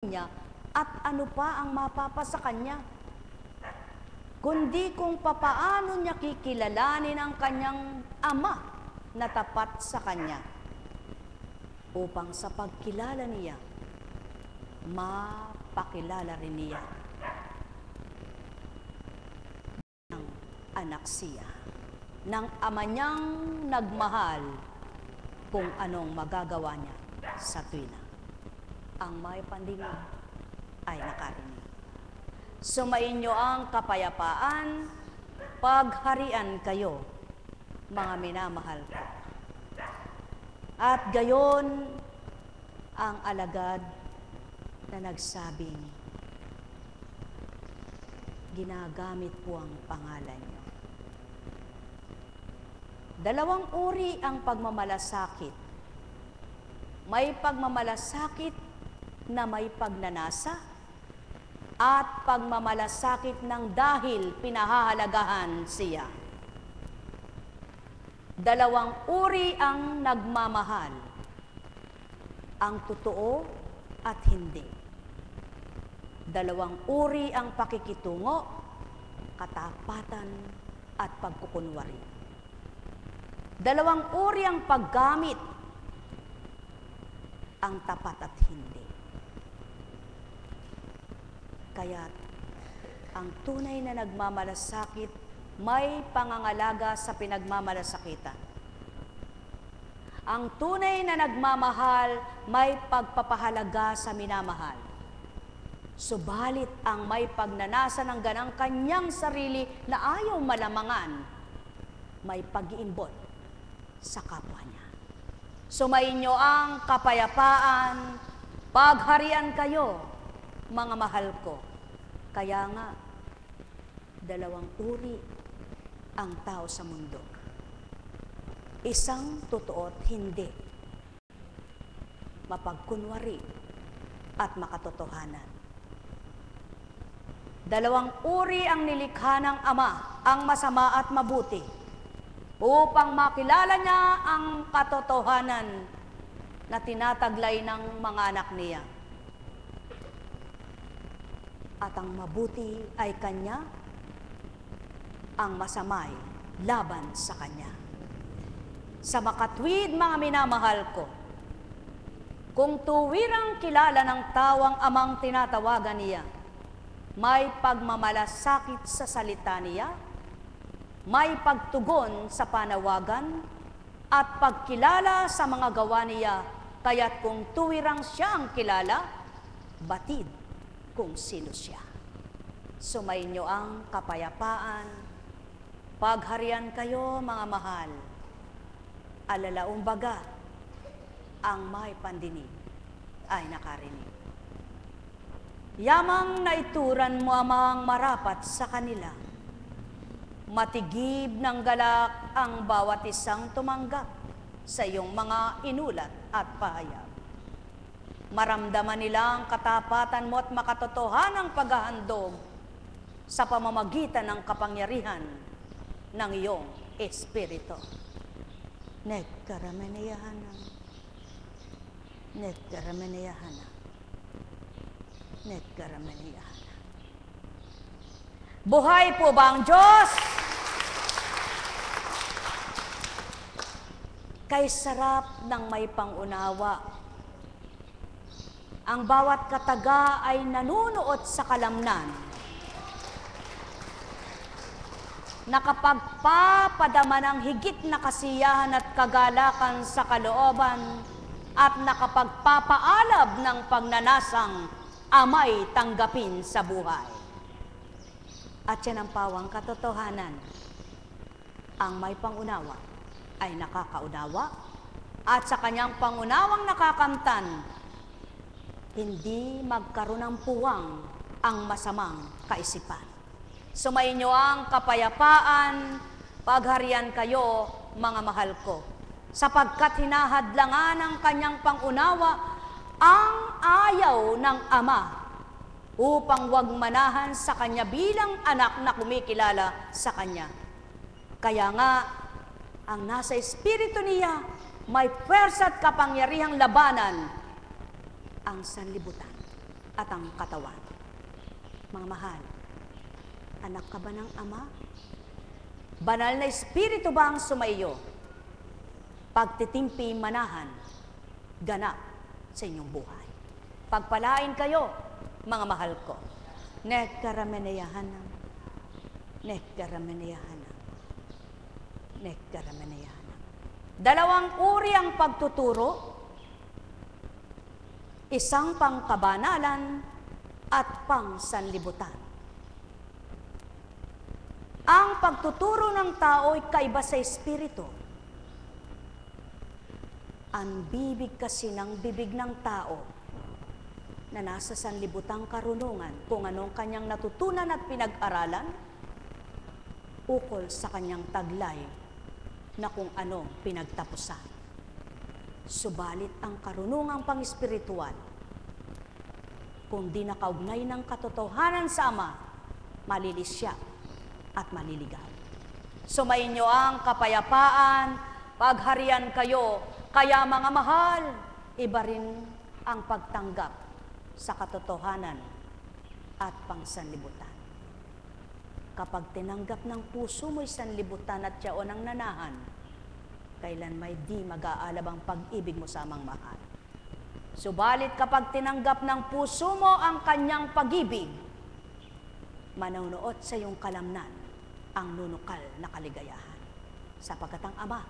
niya at ano pa ang mapapa sa kanya, kundi kung papaano niya kikilalanin ang kanyang ama na tapat sa kanya, upang sa pagkilala niya, mapakilala rin niya ng anak siya, ng ama niyang nagmahal, kung anong magagawa niya sa tuwina. Ang may pandinig ay nakarinig. Sumainyo ang kapayapaan, pagharian kayo, mga minamahal ko. At gayon, ang alagad na nagsabing, ginagamit po ang pangalan niyo. Dalawang uri ang pagmamalasakit. May pagmamalasakit na may pagnanasa at pagmamalasakit ng dahil pinahahalagahan siya. Dalawang uri ang nagmamahal, ang totoo at hindi. Dalawang uri ang pakikitungo, katapatan at pagkukunwari. Dalawang uri ang paggamit, ang tapat at hindi. Kaya't ang tunay na nagmamalasakit may pangangalaga sa pinagmamalasakitan. Ang tunay na nagmamahal may pagpapahalaga sa minamahal. Subalit ang may pagnanasa ng ganang kanyang sarili na ayaw malamangan, may pag-iimbot sa kapwa niya. Sumainyo ang kapayapaan, pagharian kayo, mga mahal ko. Kaya nga, dalawang uri ang tao sa mundo. Isang totoo at hindi. Mapagkunwari at makatotohanan. Dalawang uri ang nilikha ng Ama, ang masama at mabuti, upang makilala niya ang katotohanan na tinataglay ng mga anak niya. At ang mabuti ay kanya, ang masamay laban sa kanya. Sa makatwid, mga minamahal ko, kung tuwirang kilala ng tawang amang tinatawagan niya, may pagmamalasakit sa salita niya, may pagtugon sa panawagan, at pagkilala sa mga gawa niya, kaya't kung tuwirang siya ang kilala, batid kung sino siya. Sumainyo ang kapayapaan, pagharian kayo, mga mahal. Alalaong baga, ang may pandinig ay nakarinig. Yamang naituran mo amang marapat sa kanila. Matigib ng galak ang bawat isang tumanggap sa iyong mga inulat at pahayag. Maramdaman nila ang katapatan mo at makatotohanang paghahandog sa pamamagitan ng kapangyarihan ng iyong Espiritu. Nagkaramenayahana. Nagkaramenayahana. Nagkaramenayahana. Buhay po ba ang Diyos? Kay sarap ng may pangunawa. Ang bawat kataga ay nanunuot sa kalamnan. Nakapagpapadama ng higit na kasiyahan at kagalakan sa kalooban at nakapagpapaalab ng pagnanasang amay tanggapin sa buhay. At yan ang pawang katotohanan. Ang may pangunawa ay nakakaunawa at sa kanyang pangunawang nakakamtan, hindi magkaroon ng puwang ang masamang kaisipan. Sumainyo ang kapayapaan, pagharian kayo, mga mahal ko, sapagkat hinahadlangan ng kanyang pangunawa ang ayaw ng Ama upang wag manahan sa kanya bilang anak na kumikilala sa kanya. Kaya nga, ang nasa espiritu niya may pwersa at kapangyarihang labanan ang sanlibutan at ang katawan. Mga mahal, anak ka ba ng Ama? Banal na Espiritu ba ang sumaiyo? Pagtitimpi manahan, ganap sa inyong buhay. Pagpalain kayo, mga mahal ko. Nekkarameneyahanam, nekkarameneyahanam, nekkarameneyahanam. Dalawang uri ang pagtuturo, isang pangkabanalan at pangsanlibutan. Ang pagtuturo ng tao ay kaiba sa espiritu. Ang bibig kasi ng bibig ng tao na nasa sanlibutang karunungan kung anong kanyang natutunan at pinag-aralan, ukol sa kanyang taglay na kung anong pinagtapusan. Subalit ang karunungang pang-espiritual, kung di nakaugnay ng katotohanan sa Ama, malilis siya at maliligaw. Sumainyo ang kapayapaan, pagharian kayo, kaya mga mahal, iba rin ang pagtanggap sa katotohanan at pangsanlibutan. Kapag tinanggap ng puso mo'y sanlibutan at tiyaon ang nanahan, kailan may di mag-aalab ang pag-ibig mo sa amang mahal. Subalit kapag tinanggap ng puso mo ang kanyang pag-ibig, manunuot sa iyong kalamnan ang nunukal na kaligayahan. Sapagkat ang Ama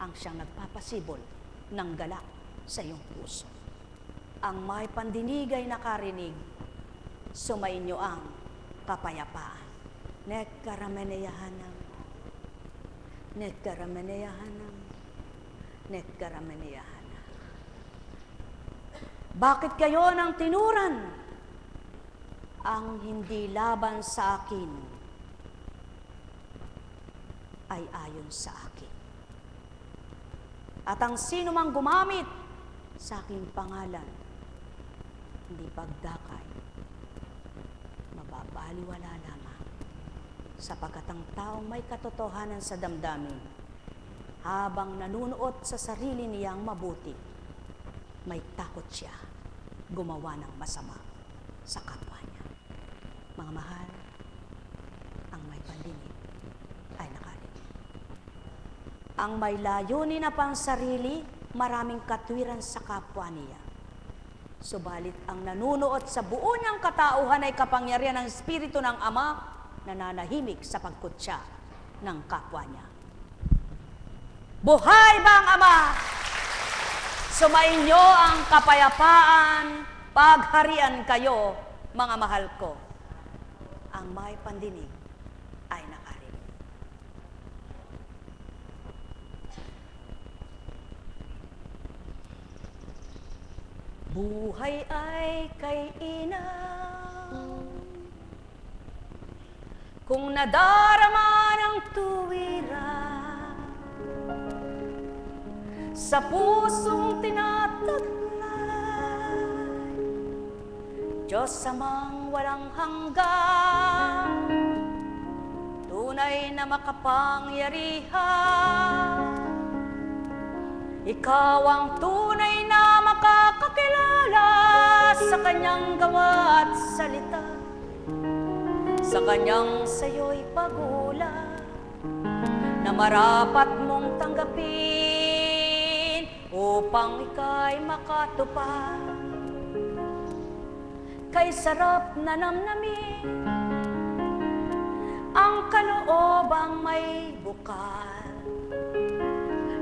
ang siyang nagpapasibol ng galak sa iyong puso. Ang may pandinig ay nakarinig, sumainyo ang kapayapaan. Nekkarameneyahanam, nekkarameneyahanam, nekkarameneyahanam. Bakit kayo nang tinuran? Ang hindi laban sa akin ay ayon sa akin. At ang sino mang gumamit sa aking pangalan, hindi pagdakay, mababaliwala lamang. Sapagkat ang taong may katotohanan sa damdamin, habang nanunuot sa sarili niyang mabuti, may takot siya gumawa ng masama sa kapwa niya. Mga mahal, ang may pandinig ay nakarinig. Ang may layunin na pansarili, maraming katwiran sa kapwa niya. Subalit ang nanunuot sa buo niyang katauhan ay kapangyarihan ng Espiritu ng Ama, nananahimik sa pagkutya ng kapwa niya. Buhay ba ang Ama? Sumainyo ang kapayapaan, pagharian kayo, mga mahal ko. Ang may pandinig ay nakarinig. Buhay ay kay inaw, kung nadarama ng tuwira, sa pusong tinataglay, Diyos amang walang hanggan, tunay na makapangyarihan. Ikaw ang tunay na makakakilala sa kanyang gawa at salita, sa kanyang sayo'y pagula na marapat mong tanggapin upang ika'y makatupad. Kay sarap na namnamin ang kaloobang may bukal,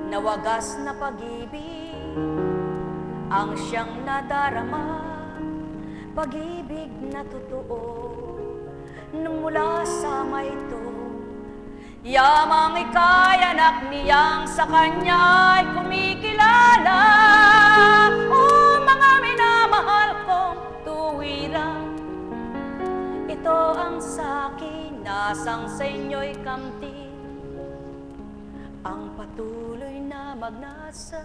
na wagas na pag-ibig ang siyang nadarama, pag-ibig na totoo nung mula sa may ito. Yamang ika'y anak niyang sa kanya ay kumikilala. O mga minamahal kong tuwira, ito ang sakin, nasang sa inyo'y kamti, ang patuloy na magnasa,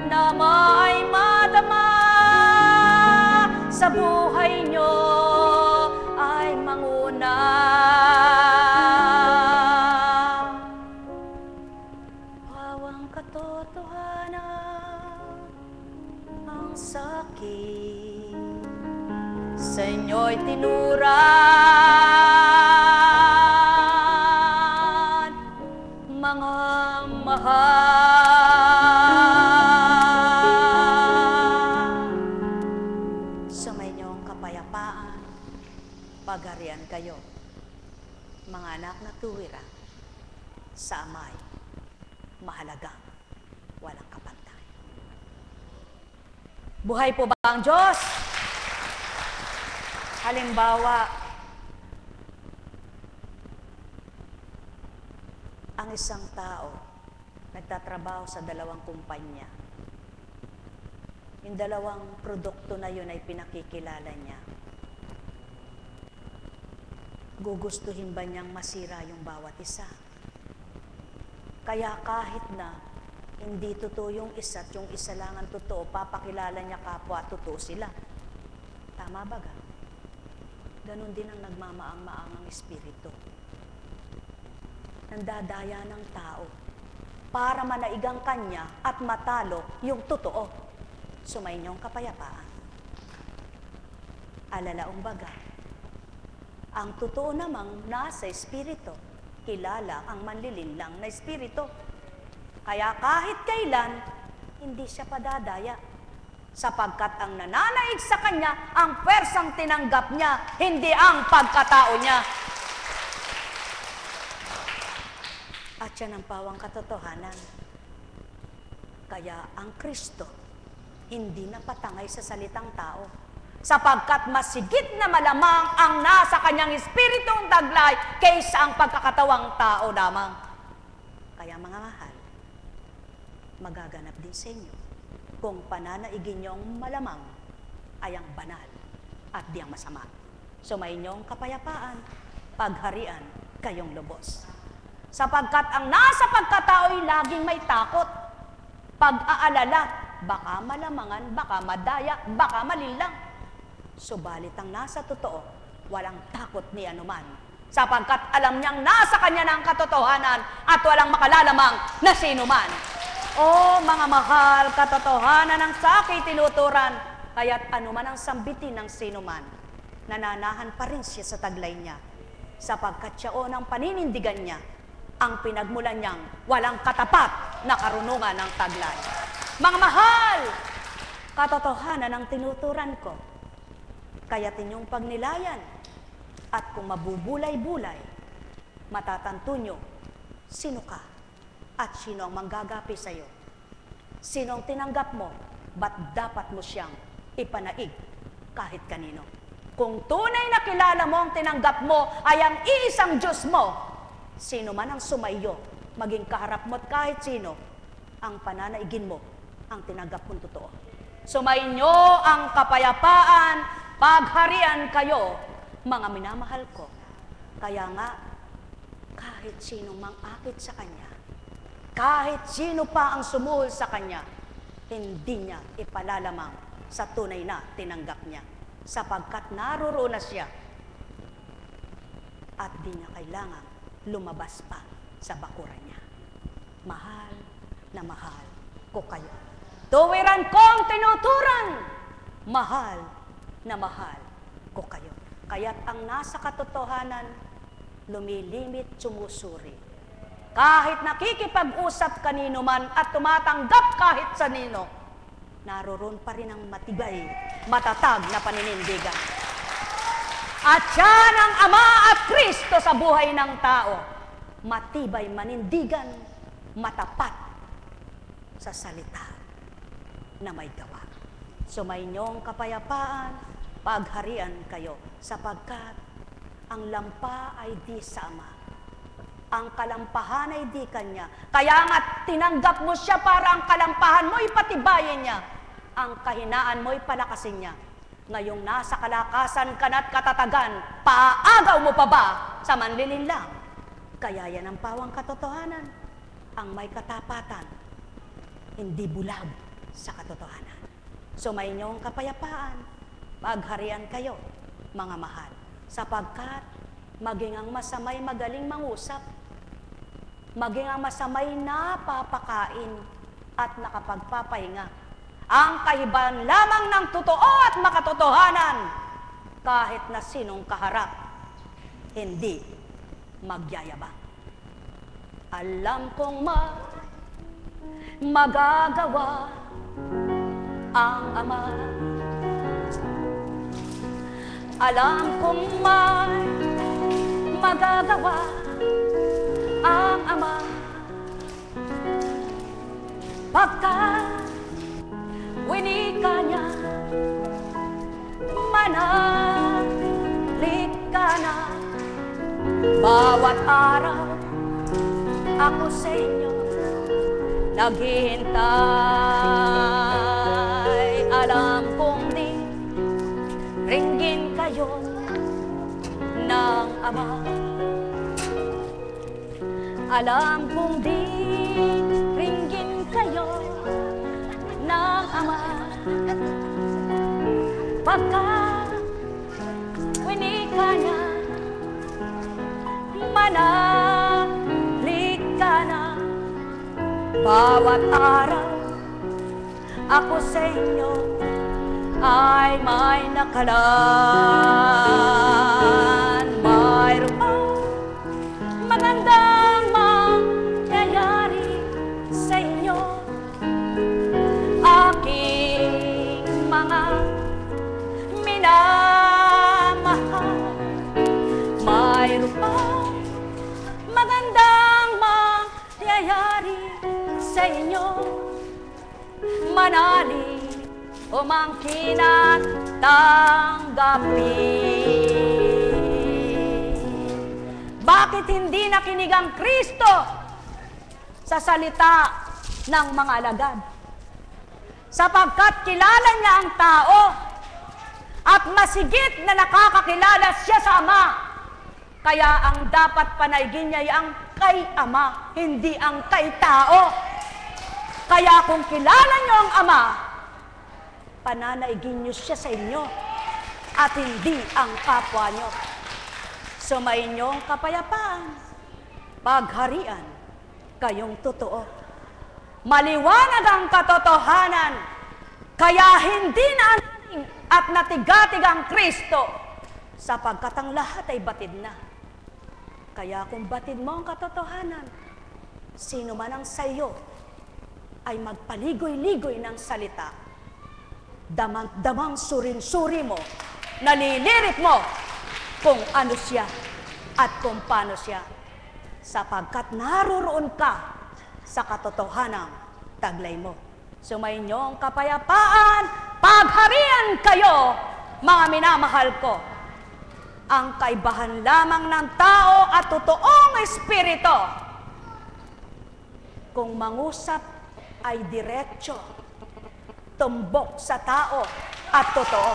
na may madama sa buhay nyo ay manguna. Pawang katotohanan ang sakin, sa inyo'y tinuran, mga mahal. Sumayin niyo ang kapayapaan, pagharian kayo, mga anak na tuwira, sa Amay, mahalagang walang kapantay. Buhay po ba ang Diyos? Halimbawa, ang isang tao nagtatrabaho sa dalawang kumpanya. Yung dalawang produkto na yun ay pinakikilala niya. Gugustuhin ba niyang masira yung bawat isa? Kaya kahit na hindi totoo yung isa at yung isa lang ang totoo, papakilala niya kapwa totoo sila. Tama ba ga? Ganon din ang nagmamaang-maangang espiritu. Nandadaya ng tao para manaigang kanya at matalo yung totoo. Sumayin niyong kapayapaan. Alalaong baga, ang totoo namang nasa espiritu, kilala ang manlilinlang na espiritu. Kaya kahit kailan, hindi siya padadaya. Sapagkat ang nananaig sa kanya, ang pwersang tinanggap niya, hindi ang pagkatao niya. At yan ang pawang katotohanan. Kaya ang Kristo, hindi napatangay sa salitang tao. Sapagkat masigit na malamang ang nasa kanyang espiritong taglay kaysa ang pagkakatawang tao lamang. Kaya mga mahal, magaganap din sa inyo kung pananaigin niyong malamang ay ang banal at di ang masama. Sumayin niyong kapayapaan, pagharian kayong lubos. Sapagkat ang nasa pagkatao'y laging may takot, pag-aalala, baka malamangan, baka madaya, baka malilang. Subalit ang nasa totoo, walang takot ni anuman. Sapagkat alam niyang nasa kanya ng katotohanan at walang makalalamang na sino man. O mga mahal, katotohanan ng sakay tinuturan, kaya't anuman ang sambitin ng sino man, nananahan pa rin siya sa taglay niya. Sapagkat siya o ng paninindigan niya, ang pinagmulan niyang walang katapat na karunungan ng taglay. Mga mahal, katotohanan ang tinuturan ko, kaya't inyong pagnilayan, at kung mabubulay-bulay, matatanto nyo sino ka at sino ang manggagapi sa iyo. Sino ang tinanggap mo, ba't dapat mo siyang ipanaig kahit kanino? Kung tunay na kilala mo ang tinanggap mo ay ang iisang Diyos mo, sino man ang sumayo, maging kaharap mo at kahit sino, ang pananaigin mo ang tinanggap mong totoo. Sumainyo ang kapayapaan, pagharian kayo, mga minamahal ko. Kaya nga, kahit sino mang akit sa Kanya, kahit sino pa ang sumuhol sa Kanya, hindi niya ipalalamang sa tunay na tinanggap niya. Sapagkat naroroon na siya at di niya kailangan lumabas pa sa bakuran niya. Mahal na mahal ko kayo. Tuwiran kong tinuturan, mahal na mahal ko kayo. Kaya't ang nasa katotohanan, lumilimit, sumusuri. Kahit nakikipag-usap kanino man at tumatanggap kahit sa nino, naroroon pa rin ang matibay, matatag na paninindigan. At yan ang Ama at Kristo sa buhay ng tao. Matibay, manindigan, matapat sa salita na may gawa. Sumayinyong kapayapaan, pagharian kayo, sapagkat ang lampa ay di sa Ama. Ang kalampahan ay di Kanya. Kaya nga tinanggap mo siya para ang kalampahan mo ipatibayin niya. Ang kahinaan mo ipalakasin niya. Ngayong nasa kalakasan ka na't katatagan, paaagaw mo pa ba sa manlilinlang? Kaya yan ang pawang katotohanan. Ang may katapatan, hindi bulag sa katotohanan. Sumayin niyo ang kapayapaan, pagharian kayo, mga mahal. Sapagkat maging ang masamay magaling mangusap, maging ang masamay napapakain at nakapagpapahinga. Ang kahiban lamang ng totoo at makatotohanan kahit na sinong kaharap, hindi magyayabang. Alam kong magagawa ang Ama. Alam kong magagawa ang Ama. Pagkat winika niya, manalig ka na. Bawat araw ako sa inyo naghihintay. Alam kong di ringgin kayo ng Ama. Alam kong di ringgin kayo ng Ama. Pagkat winika niya, manalig ka na. Bawat araw ako sa inyo ay may nakalaan. Mayroon pang magandang mangyayari sa inyo, aking mga minamahal. Mayroon pang magandang mangyayari sa inyo, manalig umangkin at tanggapin. Bakit hindi nakinig ang Kristo sa salita ng mga alagad? Sapagkat kilala niya ang tao at masigit na nakakakilala siya sa Ama. Kaya ang dapat panaigin niya ay ang kay Ama, hindi ang kay tao. Kaya kung kilala niyo ang Ama, pananaigin niyo siya sa inyo at hindi ang kapwa niyo. Sumayin niyo ang kapayapaan, pagharian kayong totoo. Maliwanag ang katotohanan, kaya hindi na at natigatig ang Kristo, sapagkat ang lahat ay batid na. Kaya kung batid mo ang katotohanan, sino man ang sa iyo ay magpaligoy-ligoy ng salita, damang suring-suri mo, nalilirit mo kung ano siya at kung paano siya, sapagkat naroroon ka sa katotohanang taglay mo. Sumayin niyo ang kapayapaan, pagharian kayo, mga minamahal ko. Ang kaibahan lamang ng tao at totoong espiritu, kung mangusap ay diretso, tumbok sa tao at totoo.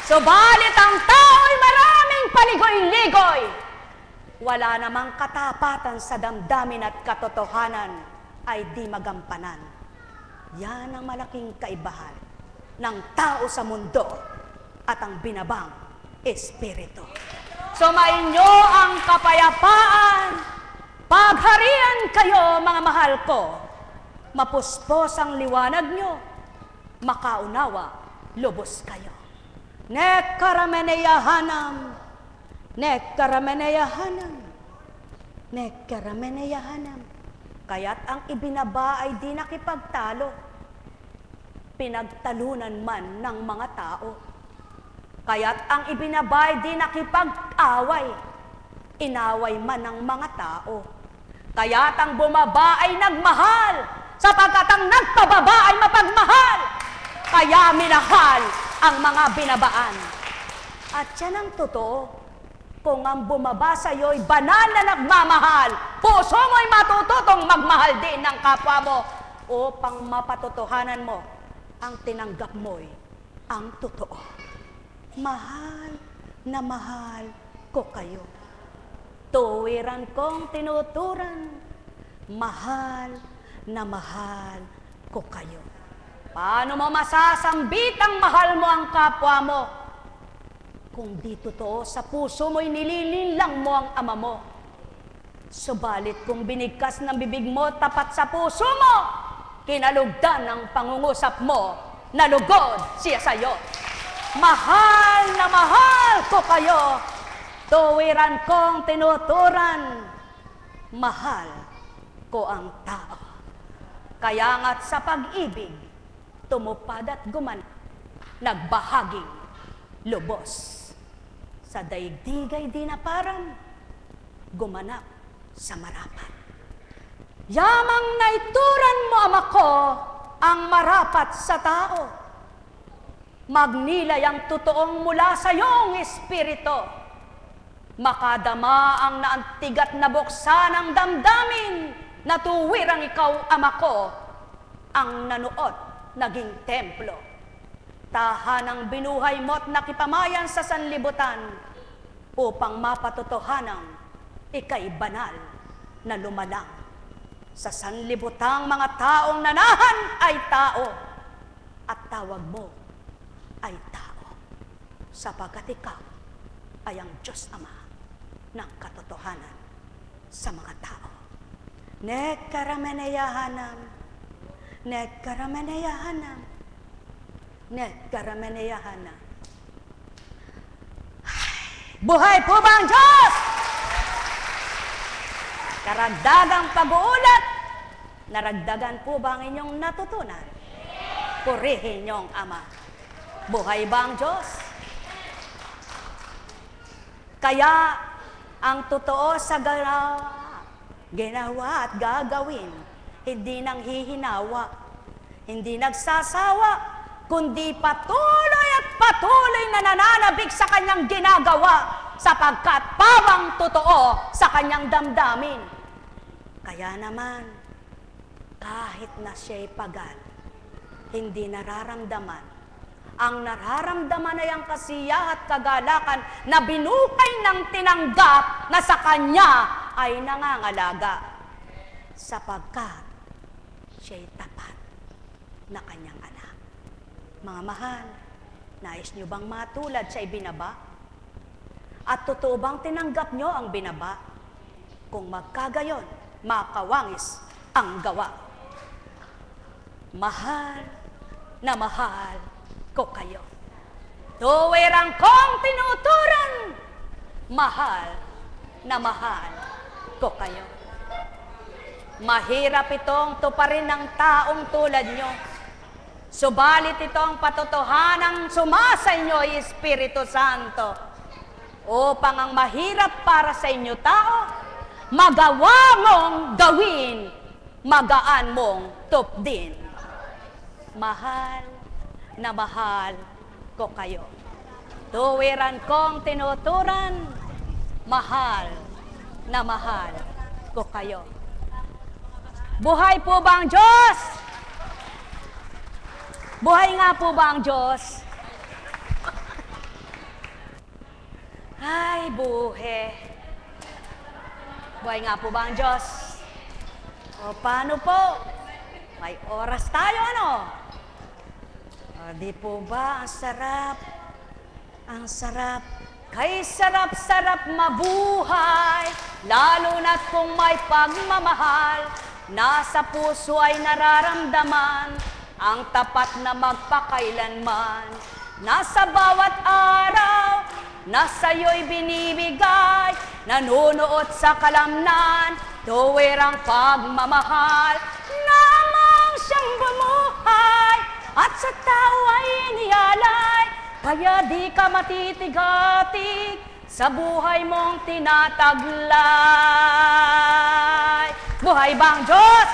Subalit ang tao ay maraming paligoy-ligoy. Wala namang katapatan sa damdamin at katotohanan ay di magampanan. Yan ang malaking kaibahan ng tao sa mundo at ang binabang espiritu. Sumayin niyo ang kapayapaan, pagharian kayo, mga mahal ko. Mapuspos ang liwanag niyo, makaunawa, lubos kayo. Nekarameneyahanam, nekarameneyahanam, nekarameneyahanam. Kaya't ang ibinaba ay di nakipagtalo, pinagtalunan man ng mga tao. Kaya't ang ibinaba ay di nakipag-away, inaway man ng mga tao. Kaya't ang bumaba ay nagmahal, sapagkat ang nagpababa ay mapagmahal. Kaya minahal ang mga binabaan. At yan ang totoo. Kung ang bumaba sa iyo'y banal na nagmamahal, puso mo'y matututong magmahal din ng kapwa mo upang mapatotohanan mo ang tinanggap mo'y ang totoo. Mahal na mahal ko kayo. Tuwiran kong tinuturan, mahal na mahal ko kayo. Paano mo masasambit ang mahal mo ang kapwa mo kung di totoo sa puso mo'y nililinlang mo ang Ama mo? Subalit kung binigkas ng bibig mo tapat sa puso mo, kinalugdan ng pangungusap mo, nalugod siya sa iyo. Mahal na mahal ko kayo, tuwiran kong tinuturan, mahal ko ang tao. Kaya nga't sa pag-ibig, tumupad at guman, nagbahaging lubos. Sa daigdigay di na parang gumanap sa marapat. Yamang naituran mo, Ama ko, ang marapat sa tao. Magnilay ang totoong mula sa iyong espiritu. Makadama ang naantigat na buksan ng damdamin, na tuwirang ikaw, Ama ko, ang nanuot naging templo. Tahanang binuhay mo't nakipamayan sa sanlibutan, upang mapatotohanang ika'y banal na lumalang. Sa sanlibutang mga taong nanahan ay tao, at tawag mo ay tao, sapagkat ikaw ay ang Diyos Ama ng katotohanan sa mga tao. Nekkarameneyahanam, nekkarameneyahanam, nekkarameneyahanam. Buhay po ba ang Diyos? Karagdagang pag-uulat, naragdagan po ba ang inyong natutunan? Purihin niyong Ama. Buhay ba ang Diyos? Kaya ang totoo sa ginawa at gagawin, hindi nang hihinawa, hindi nagsasawa, kundi patuloy at patuloy na nananabik sa kanyang ginagawa, sapagkat pawang totoo sa kanyang damdamin. Kaya naman, kahit na siya'y pagal, hindi nararamdaman. Ang nararamdaman ay ang kasiya at kagalakan na binukay ng tinanggap na sa kanya ay nangangalaga, sapagkat siya'y tapat na kanyang anak. Mga mahal, nais niyo bang matulad siya'y binaba? At totoo bang tinanggap niyo ang binaba? Kung magkagayon, makawangis ang gawa. Mahal na mahal ko kayo, tuwirang kong tinuturan, mahal na mahal ko kayo. Mahirap itong tuparin ng taong tulad nyo, subalit itong patotohanang sumasa inyo, Espiritu Santo, upang ang mahirap para sa inyo tao, magawa mong gawin, magaan mong tupdin. Mahal na mahal ko kayo, tuwiran kong tinuturan, mahal na mahal ko kayo. Buhay po ba ang Diyos? Buhay nga po ba ang Diyos? Ay, buhe. Buhay nga po ba ang Diyos? O paano po? May oras tayo, ano? O di po ba ang sarap? Ang sarap. Kay sarap-sarap mabuhay, lalo na't kung may pagmamahal, nasa puso ay nararamdaman ang tapat na magpakailanman. Nasa bawat araw, nasa iyo'y binibigay, nanunuot sa kalamnan, tuwirang pagmamahal, namang siyang bumuhay, at sa tao ay iniyalay, kaya di ka matitigatig sa buhay mong tinataglay. Buhay ba ang Diyos?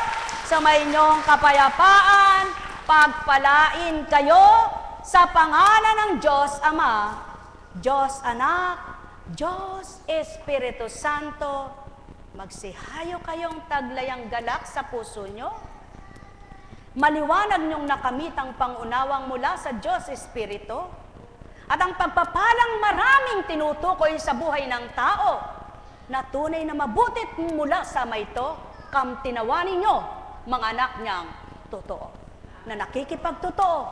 Sa may inyong kapayapaan, pagpalain kayo sa pangalan ng Diyos Ama, Diyos Anak, Diyos Espiritu Santo. Magsihayo kayong taglayang galak sa puso nyo. Maliwanag niyong nakamit ang pangunawang mula sa Diyos Espiritu at ang pagpapalang maraming tinutukoy sa buhay ng tao na tunay na mabutit mula sa may ito, kamtinawa ninyo, mga anak niyang totoo, na nakikipagtotoo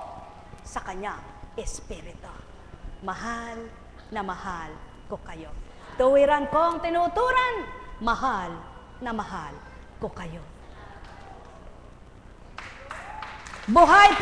sa kanyang Espiritu. Mahal na mahal ko kayo. Tuwiran kong tinuturan, mahal na mahal ko kayo. Buhay po!